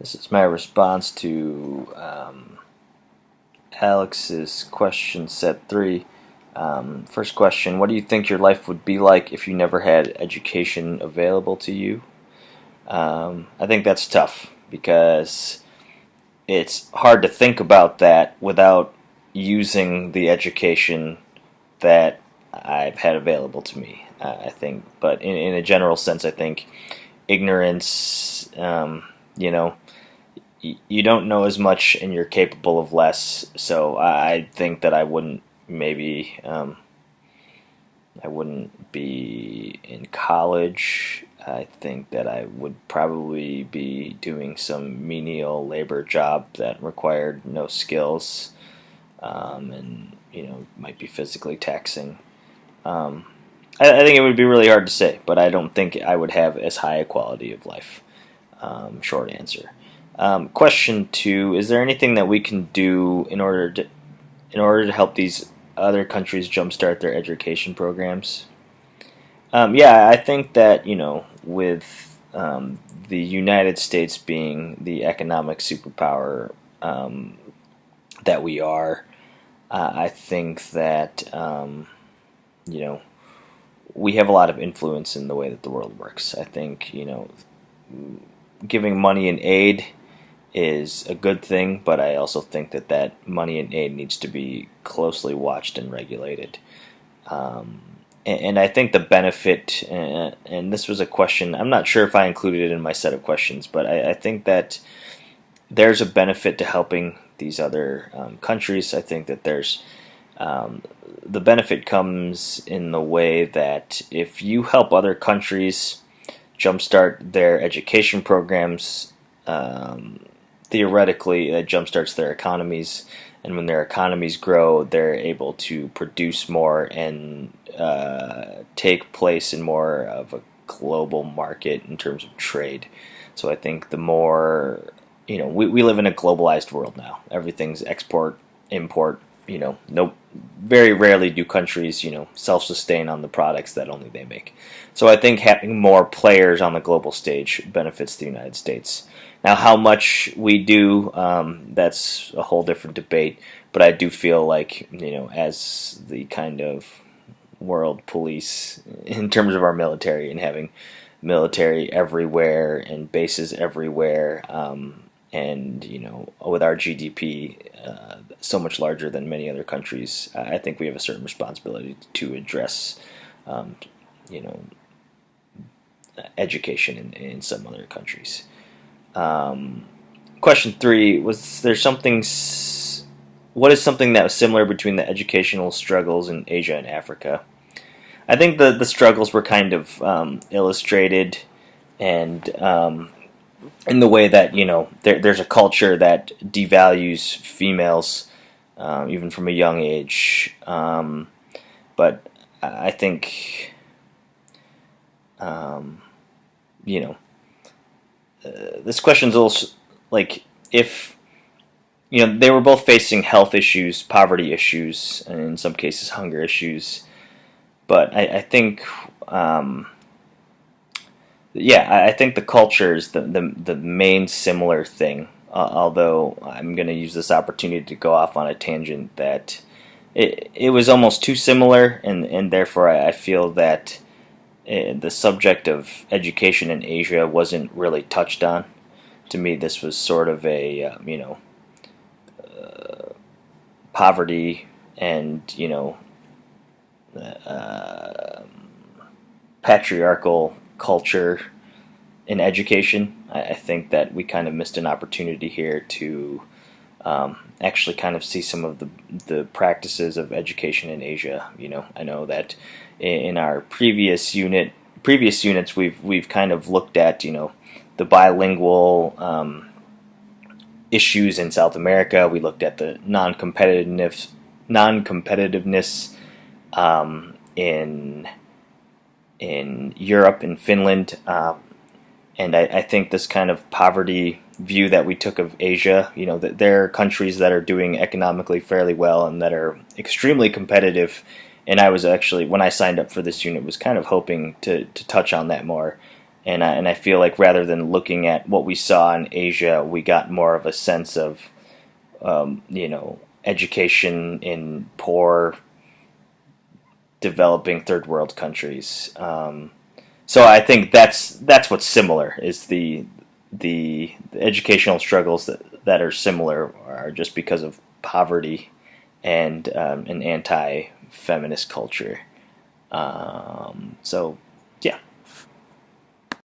This is my response to Alex's question set 3. First question: what do you think your life would be like if you never had education available to you? I think that's tough because it's hard to think about that without using the education that I've had available to me. I think, but in a general sense, I think ignorance, you know, you don't know as much and you're capable of less. So I think that I wouldn't be in college. I think that I would probably be doing some menial labor job that required no skills, and might be physically taxing. Um, I think it would be really hard to say, but I don't think I would have as high a quality of life. Short answer. Question 2: is there anything that we can do in order to help these other countries jumpstart their education programs? Yeah, I think that with the United States being the economic superpower that we are, I think that we have a lot of influence in the way that the world works. I think giving money and aid is a good thing, but I also think that money and aid needs to be closely watched and regulated. Um, and I think the benefit, and this was a question, I'm not sure if I included it in my set of questions, but I think that there's a benefit to helping these other countries. I think that um, the benefit comes in the way that if you help other countries jumpstart their education programs, theoretically, that jumpstarts their economies. And when their economies grow, they're able to produce more and take place in more of a global market in terms of trade. So I think the more, we live in a globalized world now. Everything's export, import. No, very rarely do countries, self-sustain on the products that only they make. So I think having more players on the global stage benefits the United States. Now, how much we do, that's a whole different debate. But I do feel like, as the kind of world police in terms of our military and having military everywhere and bases everywhere, and with our GDP so much larger than many other countries, I think we have a certain responsibility to address, um, you know, education in some other countries. Um, Question 3: was there something? What is something that was similar between the educational struggles in Asia and Africa? I think the struggles were kind of illustrated, and in the way that there's a culture that devalues females even from a young age. But I think um, you know this question's also like, if they were both facing health issues, poverty issues, and in some cases hunger issues. But I think, yeah, I think the culture is the main similar thing. Although I'm going to use this opportunity to go off on a tangent that it was almost too similar, and therefore I feel that the subject of education in Asia wasn't really touched on. To me, this was sort of a poverty and uh, patriarchal culture in education. I think that we kind of missed an opportunity here to actually kind of see some of the practices of education in Asia. I know that in our previous units, we've kind of looked at the bilingual issues in South America. We looked at the non-competitiveness in Europe and Finland, and I think this kind of poverty view that we took of Asia, that there are countries that are doing economically fairly well and that are extremely competitive. And I was actually, when I signed up for this unit, was kind of hoping to touch on that more. and I feel like rather than looking at what we saw in Asia, we got more of a sense of education in poor developing third world countries. So I think that's what's similar is the educational struggles that are similar are just because of poverty and an anti-feminist culture. So